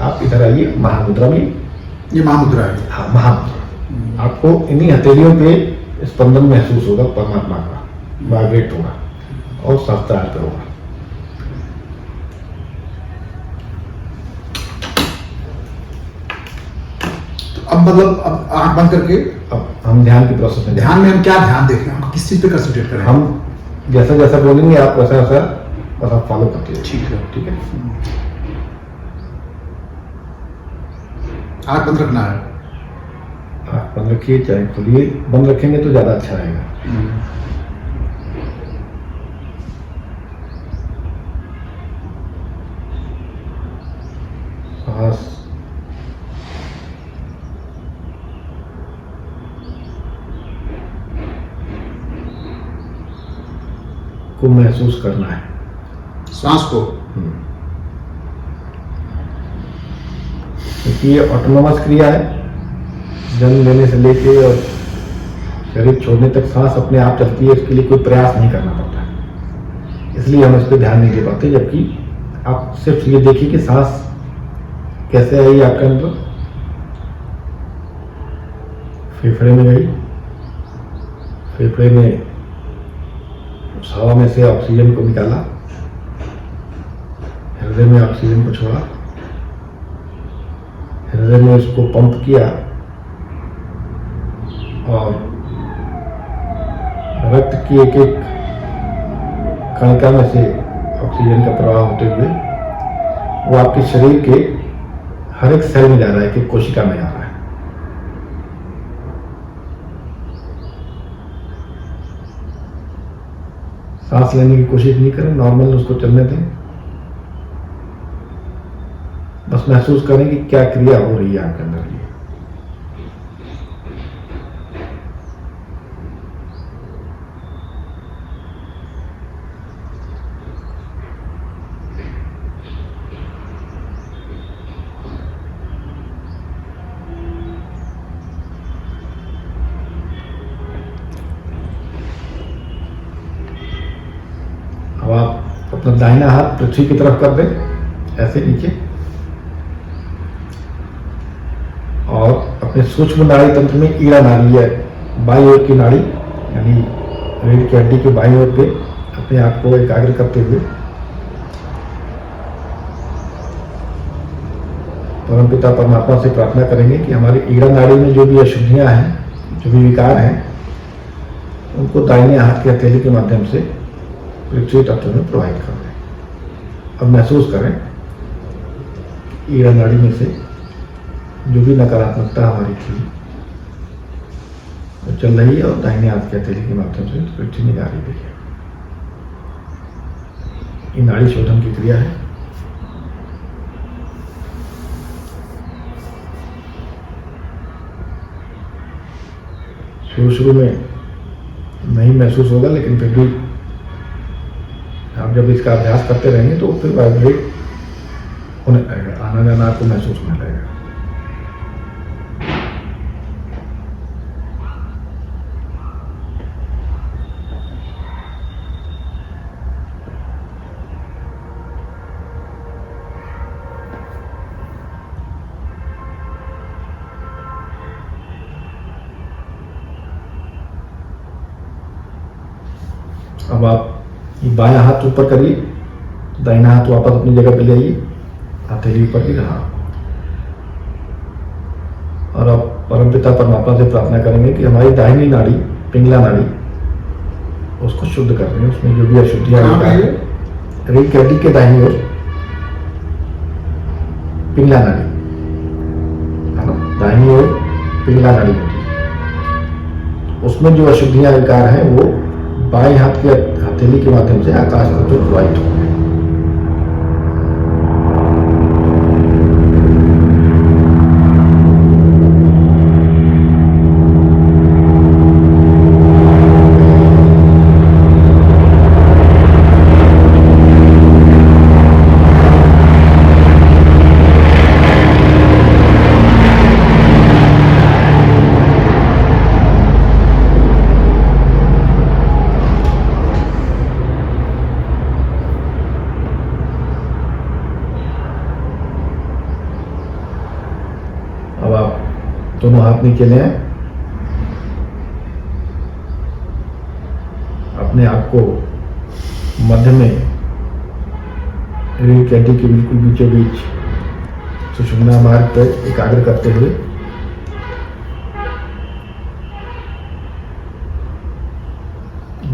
आप इधर आइए महामुद्रा में। ये महामुद्रा है। हाँ, महामुद्रा। आपको इन्हीं हथेलियों पे स्पंदन महसूस होगा, परमात्मा का वाइब्रेट होगा और शास्त्रार्थ होगा। अब मतलब अब आंख बंद करके अब हम ध्यान की प्रोसेस में ध्यान में हम क्या ध्यान देखें, हम किस चीज पे कंसंट्रेट करें? हम जैसा जैसा बोलेंगे आप वैसा वैसा बस आप फॉलो करते हैं। ठीक है। ठीक है। आंख बंद रखना है। आप बंद रखिए चाहे खुलिए, बंद रखेंगे तो ज्यादा अच्छा रहेगा। सांस को महसूस करना है, सांस को। क्योंकि ये ऑटोनोमस क्रिया है, जन्म लेने से लेके और शरीर छोड़ने तक सांस अपने आप चलती है, इसके लिए कोई प्रयास नहीं करना पड़ता है, इसलिए हम इस पर ध्यान नहीं दे पाते। जबकि आप सिर्फ ये देखिए कि सांस कैसे आई आपके अंदर, फेफड़े में गई, फेफड़े में उस हवा में से ऑक्सीजन को निकाला, हृदय में ऑक्सीजन को छोड़ा, हृदय में उसको पंप किया और रक्त की एक एक कणिका में से ऑक्सीजन का प्रवाह होते हुए वो आपके शरीर के हर एक सेल में जा रहा है, एक एक कोशिका में जा रहा है। सांस लेने की कोशिश नहीं करें, नॉर्मल उसको चलने दें, बस महसूस करें कि क्या क्रिया हो रही है आपके अंदर की। अब आप अपना दाहिना हाथ पृथ्वी की तरफ कर दें, ऐसे नीचे, और अपने सूक्ष्म नाड़ी तंत्र में ईड़ा नाड़ी है, बाईं ओर की नाड़ी यानी रीढ़ की हड्डी के बाईं ओर पे अपने आप को एकाग्र करते हुए परमपिता परमात्मा से प्रार्थना करेंगे कि हमारी ईड़ा नाड़ी में जो भी अशुद्धियां हैं, जो भी विकार हैं, उनको दाहिने हाथ के हथेली के माध्यम से पृथ्वी तत्व में प्रवाहित कर दें। अब महसूस करें ईड़ा नाड़ी में से जो भी नकारात्मकता हमारी थी वो चल रही है और दाहिने हाथ के हथेली के माध्यम से पृथ्वी में जा रही है। ये नाड़ी शोधन की क्रिया है। शुरू में नहीं महसूस होगा, लेकिन फिर भी आप जब इसका अभ्यास करते रहेंगे तो फिर वाइब्रेट होने लगेगा, आना जाना आपको महसूस होने लगेगा। अब आप ये बायां हाथ ऊपर करिए, दाहिना हाथ वापस अपनी जगह पे ले आइए, हथेली ऊपर भी रहा। और अब परमपिता परमात्मा से प्रार्थना करेंगे कि हमारी दाहिनी नाड़ी, पिंगला नाड़ी, उसको शुद्ध कर दें, उसमें जो भी अशुद्धियां रीढ़ की हड्डी के दाहिनी ओर पिंगला नाड़ी है ना, दाहिनी ओर पिंगला नाड़ी होती है, उसमें जो अशुद्धियां विकार हैं वो बाएं हाथ के हथेली के माध्यम से आकाश तक प्रवाहित हो गए। दोनों हाथ नीचे ले आए, अपने आप को मध्य में रीढ़ की हड्डी के बिल्कुल बीचों बीच सुषुम्ना मार्ग पर एकाग्र करते हुए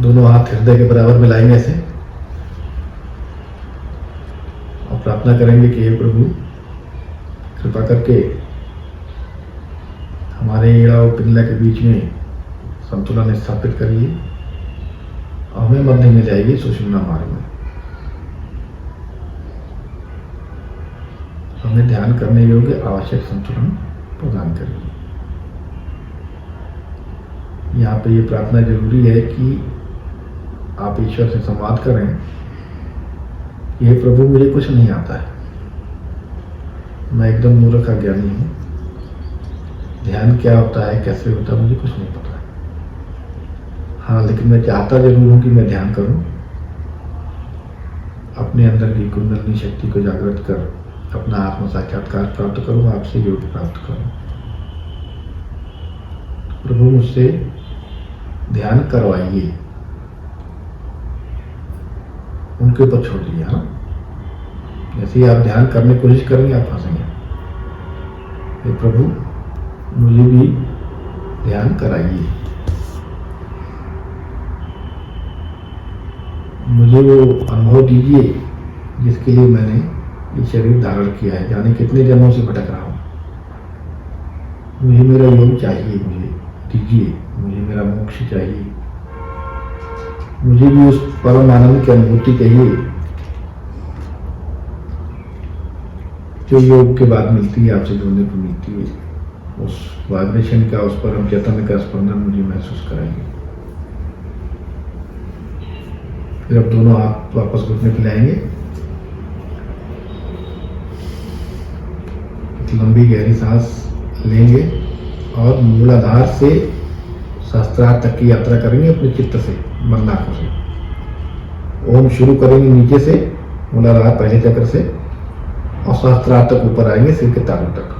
दोनों हाथ हृदय के बराबर मिलाएंगे ऐसे और प्रार्थना करेंगे कि हे प्रभु, कृपा करके हमारे ईड़ा और पिंगला के बीच में संतुलन स्थापित करिए और हमें मध्य में जाइए सुषुम्ना मार्ग में। हमें ध्यान करने योग्य आवश्यक संतुलन प्रदान करिए। यहाँ पे ये प्रार्थना जरूरी है कि आप ईश्वर से संवाद करें, ये प्रभु मुझे कुछ नहीं आता है, मैं एकदम मूर्ख अज्ञानी हूँ, ध्यान क्या होता है, कैसे होता है, मुझे कुछ नहीं पता है। हाँ, लेकिन मैं चाहता जरूर हूँ कि मैं ध्यान करूँ, अपने अंदर की कुंडलिनी शक्ति को जागृत कर अपना आत्म साक्षात्कार प्राप्त करूँ, आपसे योग प्राप्त करूँ। प्रभु मुझसे ध्यान करवाइए, उनके ऊपर छोड़ दिया। हाँ, जैसे ही आप ध्यान करने की कोशिश करेंगे आप फंसेंगे। हे प्रभु, मुझे भी ध्यान कराइए, मुझे वो अनुभव दीजिए जिसके लिए मैंने ये शरीर धारण किया है, जाने कितने जन्मों से भटक रहा हूँ। मुझे मेरा योग चाहिए, मुझे दीजिए, मुझे मेरा मोक्ष चाहिए, मुझे भी उस परम आनंद की अनुभूति चाहिए जो योग के बाद मिलती है, आपसे जुड़ने को मिलती है। उस वाइब्रेशन का, उस परम चैतन्य का स्पंदन मुझे महसूस कराइए। फिर अब दोनों हाथ वापस घुटने पे लाएंगे, एक लंबी गहरी सांस लेंगे और मूलाधार से सहस्त्रार तक की यात्रा करेंगे अपने चित्त से, मन आंखों से। ओम शुरू करेंगे नीचे से, मूलाधार पहले चक्र से, और सहस्त्रार तक ऊपर आएंगे सिर के तालू तक।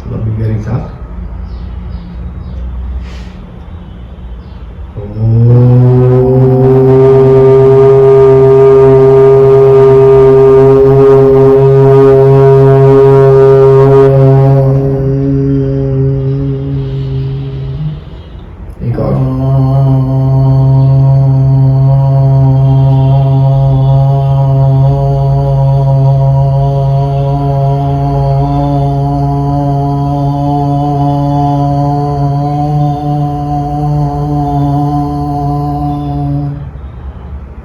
लंबी गहरी सांस।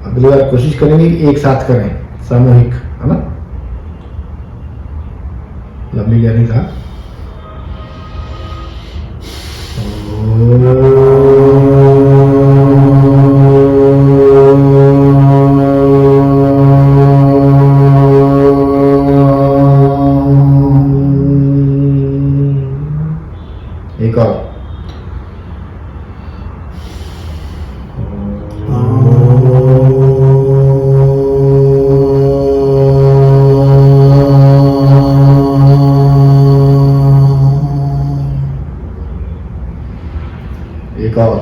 अगली बार कोशिश करेंगे कि एक साथ करें, सामूहिक, है ना। लंबी गहरी सांस। एक और। एक और।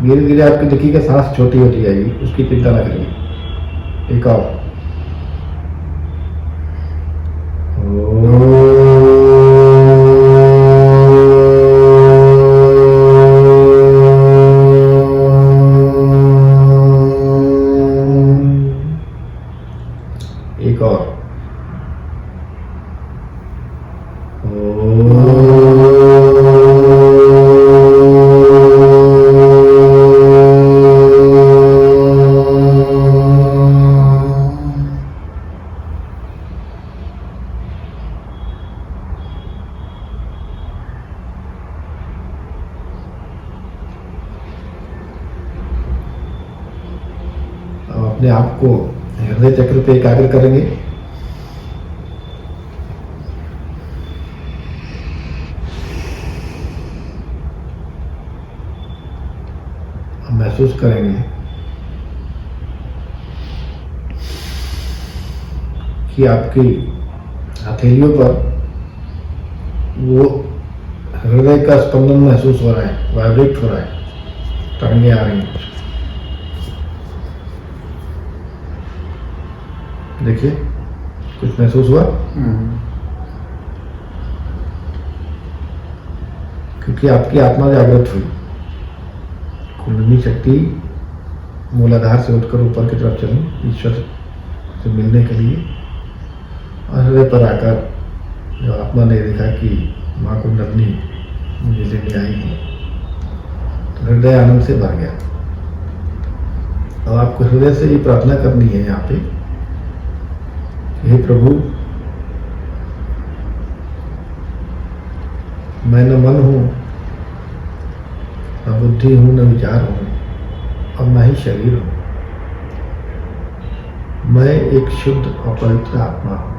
धीरे धीरे आपकी देखिएगा सांस छोटी होती जाएगी, उसकी चिंता ना करिए। एक और। एक और। अब अपने आप को हृदय चक्र पे एकाग्र करेंगे। महसूस करेंगे कि आपकी हथेलियों पर वो हृदय का स्पंदन महसूस हो रहा है, वाइब्रेट हो रहा है, तरंगे आ रही हैं। देखिए, कुछ महसूस हुआ? क्योंकि आपकी आत्मा जागृत हुई, कुंडली शक्ति मूलाधार से उठकर ऊपर की तरफ चली ईश्वर से मिलने के लिए, और हृदय पर आकर जब आत्मा ने देखा कि माँ कुंडली मुझे लेने आई है, तो हृदय आनंद से भर गया। अब आपको हृदय से ये प्रार्थना करनी है यहाँ पे, हे प्रभु, मैं न मन हूँ, न बुद्धि हूँ, न विचार हूँ, और न ही शरीर हूँ। मैं एक शुद्ध और पवित्र आत्मा हूँ।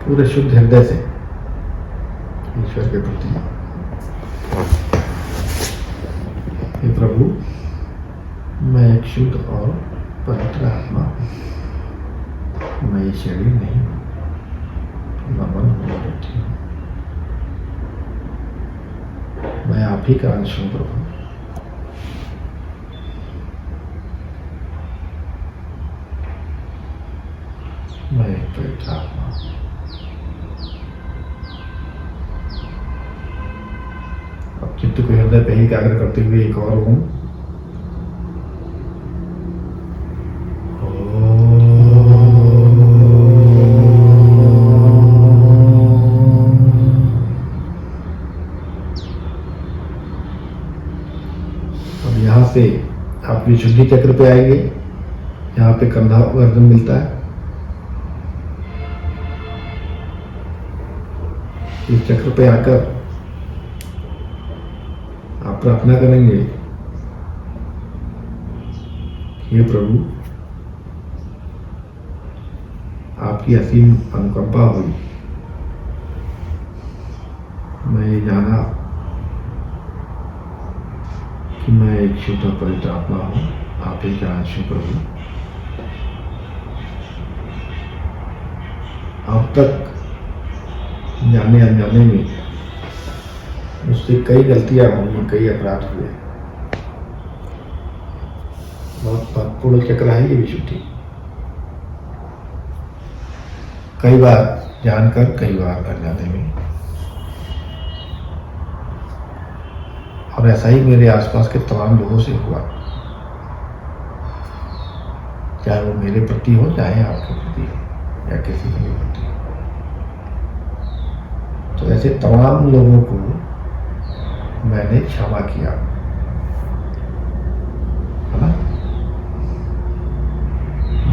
पूरे शुद्ध हृदय से ईश्वर के प्रति, हे प्रभु, मैं एक शुद्ध और पवित्र आत्मा हूँ। मैं ये शरीर नहीं हूँ, न मन हूँ, न बुद्धि हूँ। मैं आप ही का अंश हूँ प्रभु। मैं एक पवित्र आत्मा हूँ। अब चित्त को हृदय पे ही एकाग्र करते हुए एक और हूँ। यहाँ से आप विशुद्धि चक्र पे आएंगे, यहाँ पे कंधा गर्दन मिलता है। इस चक्र पे आकर आप प्रार्थना करेंगे, हे प्रभु, आपकी असीम अनुकंपा हुई, मैं ये जाना कि मैं एक शुद्ध और पवित्र आत्मा हूँ, आप ही का अंश हूँ प्रभु। अब तक जाने अनजाने में मुझसे कई गलतियां हुई, कई अपराध हुए। बहुत महत्वपूर्ण चक्र है ये विशुद्धि। कई बार जानकर, कई बार अनजाने में। और ऐसा ही मेरे आसपास के तमाम लोगों से हुआ, चाहे वो मेरे प्रति हो, चाहे आपके प्रति हो, या किसी के प्रति हो। तो ऐसे तमाम लोगों को मैंने क्षमा किया, है ना?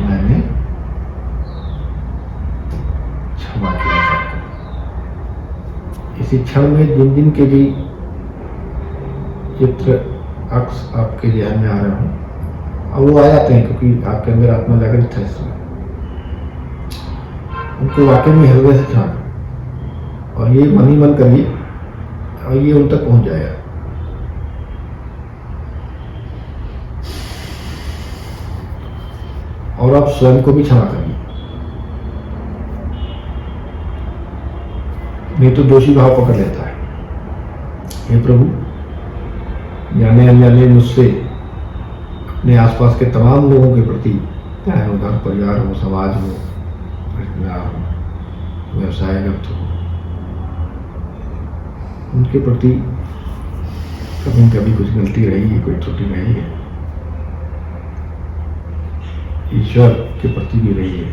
मैंने क्षमा किया सबको। इसी क्षण में जिन जिन के भी चित्र अक्स आपके ध्यान में आ रहे हों, अब वो आ जाते हैं क्योंकि आपके अंदर आत्मा जागृत है, इसमें उनको वाकई में हृदय से क्षमा, और ये मन ही मन करिए और ये उन तक पहुंच जाएगा। और आप स्वयं को भी क्षमा करिए, नहीं तो दोषी भाव पकड़ लेता है। हे प्रभु, जाने अनजाने मुझसे अपने आसपास के तमाम लोगों के प्रति, चाहे वो घर परिवार हो, समाज हो, रिश्तेदार हो, व्यवसायगत हो, उनके प्रति कभी कभी कुछ गलती रही है, कोई त्रुटि रही है, ईश्वर के प्रति भी रही है,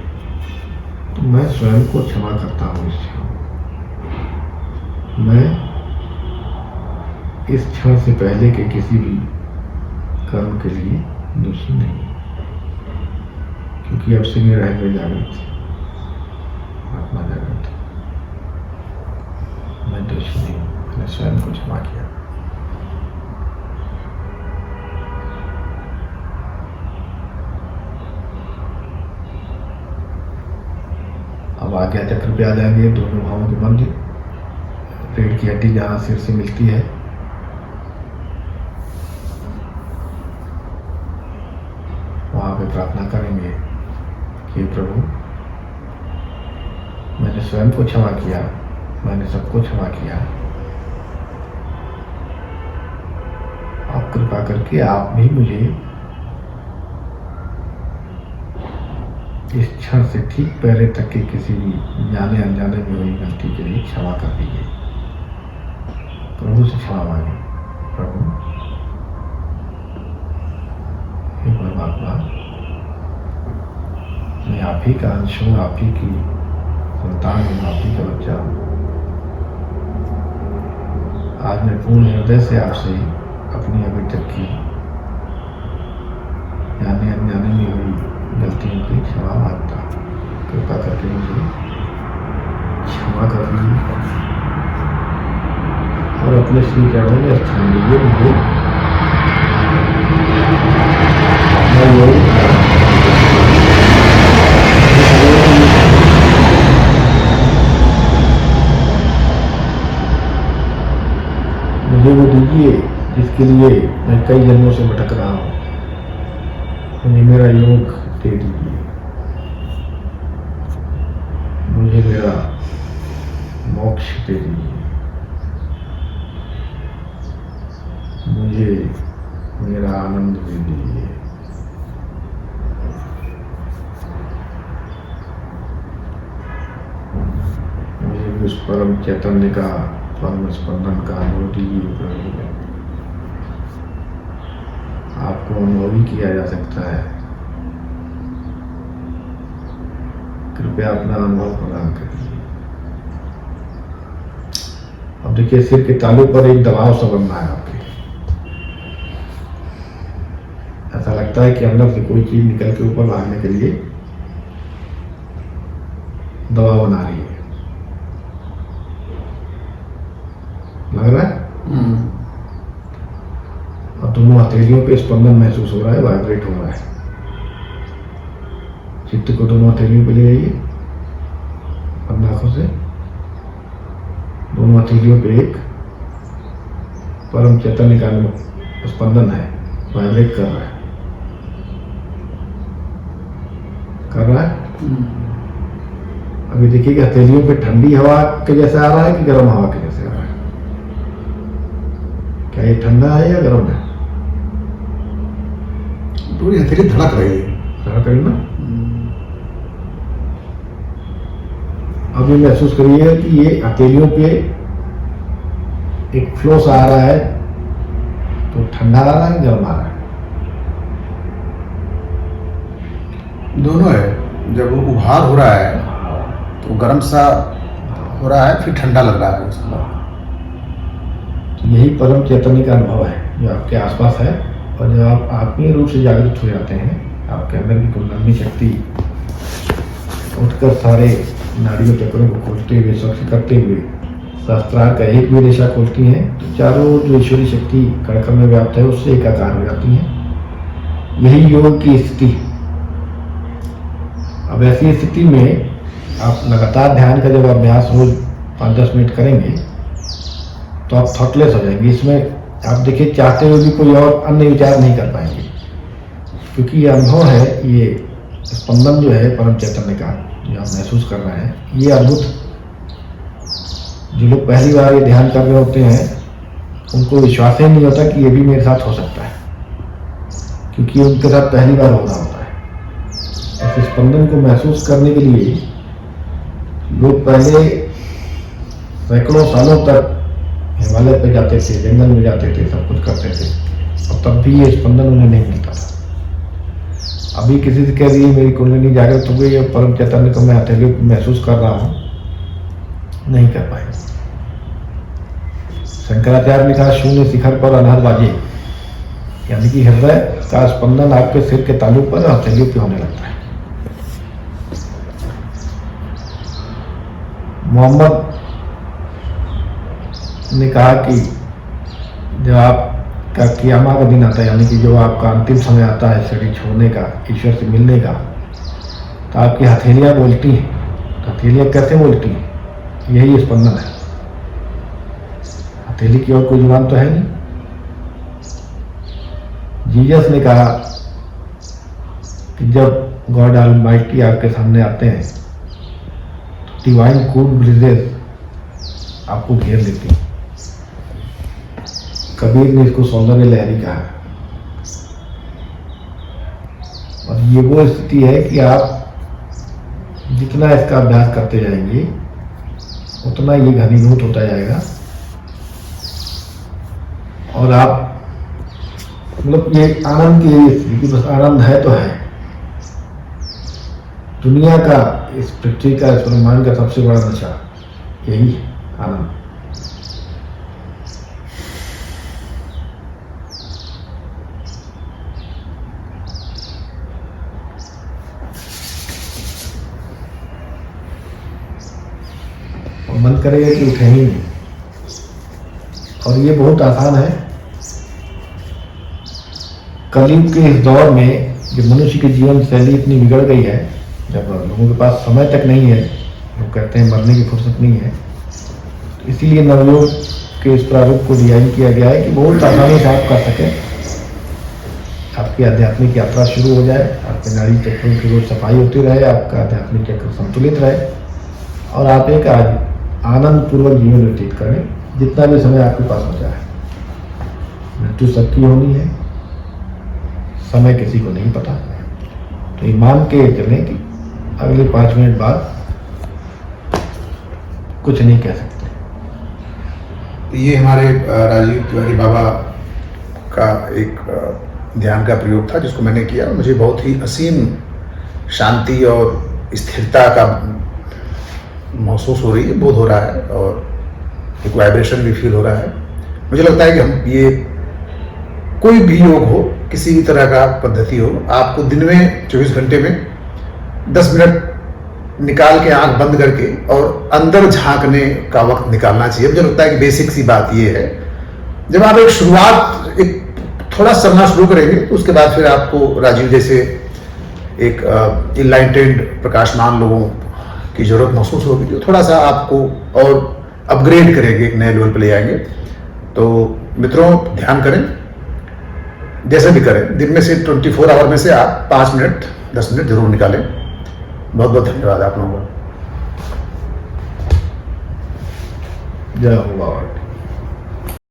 तो मैं स्वयं को क्षमा करता हूँ। इस क्षण मैं इस क्षण से पहले के किसी भी कर्म के लिए दोषी नहीं, क्योंकि अब से मेरा हृदय जागृत है, आत्मा जागृत है। मैं दोषी नहीं हूँ, मैंने स्वयं को क्षमा किया। अब आज्ञा चक्र पे आ जाएंगे, दोनों भावों के मध्य पेट की हड्डी जहाँ सिर से मिलती है, प्रार्थना करेंगे कि प्रभु मैंने स्वयं को क्षमा किया, मैंने सबको क्षमा किया, आप कृपा करके आप भी मुझे इस क्षण से ठीक पहले तक के किसी भी जाने अनजाने में हुई गलती के लिए क्षमा कर दीजिए। प्रभु से क्षमा मांगे। प्रभु हे परमात्मा, मैं आप ही का अंश हूँ, आप ही की संतान हूँ, आप ही का बच्चा हूँ। आज मैं पूर्ण हृदय से आपसे अपनी अभी तक की जाने अनजाने में हुई गलतियों की क्षमा मांगता हूँ। कृपा करके मुझे क्षमा कर दीजिए और अपने श्री चरणों में स्थान दीजिए। मुझे वो दीजिए जिसके लिए मैं कई जन्मों से भटक रहा हूँ। मुझे मेरा योग दे दीजिए, मुझे मेरा मोक्ष दे दीजिए, मुझे मेरा आनंद दे दीजिए। मुझे भी उस परम चैतन्य का परम स्पंदन का अनुभव दीजिए प्रभु। आपको अनुभव ही किया जा सकता है, कृपया अपना अनुभव प्रदान करिए। अब देखिए सिर के तालू पर एक दबाव सा बन रहा है आपके, ऐसा लगता है कि अंदर से कोई चीज निकल के ऊपर भागने के लिए दबाव बना रही है। लग रहा है? और दोनों हथेलियों पे स्पंदन महसूस हो रहा है, वाइब्रेट हो रहा है। चित्त को दोनों हथेलियों पे ले जाइए, अपनी आंखों से दोनों हथेलियों पे एक परम चैतन्य का स्पंदन है, वाइब्रेट कर रहा है। कर रहा है? अभी देखिए कि हथेलियों पे ठंडी हवा के जैसे आ रहा है कि गर्म हवा के जैसे आ रहा है? क्या ये ठंडा है या गर्म है? पूरी हथेली धड़क रही है। धड़क रही ना? अब ये महसूस करिए कि ये हथेलियों पे एक फ्लो सा आ रहा है, तो ठंडा आ रहा है, गर्म आ रहा है? दोनों है। जब वो उभार हो रहा है तो गर्म सा हो रहा है, फिर ठंडा लग रहा है उसका। तो यही परम चैतन्य का अनुभव है जो आपके आसपास है। और जब आप आत्मीय रूप से जागृत हो जाते हैं, आपके अंदर की कुंडलिनी शक्ति उठकर सारे नाड़ियों चक्रों को खोलते हुए, स्वच्छ करते हुए शास्त्रार का एक भी रेशा खोलती हैं, तो चारों जो ईश्वरी शक्ति कण में व्याप्त है उससे एकाकार हो जाती है। यही योग की स्थिति। अब ऐसी स्थिति में आप लगातार ध्यान का जब अभ्यास रोज 5-10 मिनट करेंगे तो आप थॉटलेस हो जाएंगे। इसमें आप देखिए चाहते हुए भी कोई और अन्य विचार नहीं कर पाएंगे, क्योंकि ये अनुभव है, ये स्पंदन जो है परम चैतन्य का जो आप महसूस कर रहे हैं, ये अद्भुत। जो लोग पहली बार ये ध्यान कर रहे होते हैं उनको विश्वास ही नहीं होता कि ये भी मेरे साथ हो सकता है, क्योंकि उनके साथ पहली बार हो रहा होता है। इस स्पंदन को महसूस करने के लिए लोग पहले सैकड़ों सालों तक हिमालय पे जाते थे, जंगल में जाते थे, सब कुछ करते थे, और तब भी ये स्पंदन उन्हें नहीं मिलता था। अभी किसी से कह दिए मेरी कुंडलिनी जागृत हो गई और परम चैतन्य को मैं हथेली महसूस कर रहा हूँ, नहीं कर पाए। शंकराचार्य ने कहा शून्य शिखर पर अनहद बाजे, यानी कि हृदय का स्पंदन आपके सिर के तालु पर और हथेलियों पे होने लगता है। मोहम्मद ने कहा कि जब आपका कियामा का दिन आता है, यानी कि जो आपका अंतिम समय आता है शरीर छोड़ने का, ईश्वर से मिलने का, तो आपकी हथेलियां बोलती हैं। तो हथेलियां कैसे बोलती हैं? यही स्पंदन है। हथेली की और कोई जुबान तो है नहीं। जीसस ने कहा कि जब गॉड ऑलमाइटी आपके सामने आते हैं तो डिवाइन कूल ब्रिजेस आपको घेर लेती हैं। कबीर ने इसको सौंदर्य लहरी कहा है। और ये वो स्थिति है कि आप जितना इसका अभ्यास करते जाएंगे उतना ये घनीभूत होता जाएगा और आप मतलब ये आनंद की यही स्थिति कि बस आनंद है तो है। दुनिया का, इस पृथ्वी का, इस ब्रह्मांड का सबसे बड़ा नशा यही है, आनंद। और मन करेगा कि उठे ही नहीं। और ये बहुत आसान है। कलयुग के इस दौर में जब मनुष्य की जीवन शैली इतनी बिगड़ गई है, जब लोगों के पास समय तक नहीं है, लोग कहते हैं मरने की फुर्सत नहीं है, तो इसीलिए नवयोग के इस प्रारूप को डिजाइन किया गया है कि बहुत आसानी से आप कर सकें। आपकी आध्यात्मिक यात्रा शुरू हो जाए, आपके नाड़ी चक्रों की रोज सफाई होती रहे, आपका आध्यात्मिक चक्र संतुलित रहे और आप एक आनंद पूर्वक जीवन व्यतीत करें जितना भी समय आपके पास हो जाए। मृत्यु सबकी होनी है, समय किसी को नहीं पता। तो ये मान के चलें कि अगले 5 मिनट बाद कुछ नहीं कह सकते। ये हमारे राजीव तिवारी बाबा का एक ध्यान का प्रयोग था जिसको मैंने किया। मुझे बहुत ही असीम शांति और स्थिरता का महसूस हो रही है, बोध हो रहा है और एक वाइब्रेशन भी फील हो रहा है। मुझे लगता है कि हम ये कोई भी योग हो, किसी भी तरह का पद्धति हो, आपको दिन में 24 घंटे में 10 मिनट निकाल के आंख बंद करके और अंदर झांकने का वक्त निकालना चाहिए। मुझे लगता है कि बेसिक सी बात ये है, जब आप एक शुरुआत एक थोड़ा चलना शुरू करेंगे तो उसके बाद फिर आपको राजीव जैसे एक इनलाइटेंड प्रकाशमान लोगों की जरूरत महसूस होगी जो थोड़ा सा आपको और अपग्रेड करेंगे, एक नए लेवल पर ले आएंगे। तो मित्रों, ध्यान करें, जैसे भी करें, दिन में से 24 आवर में से आप 5 मिनट 10 मिनट जरूर निकालें। बहुत बहुत धन्यवाद आप लोगों का। जय हो बाबा।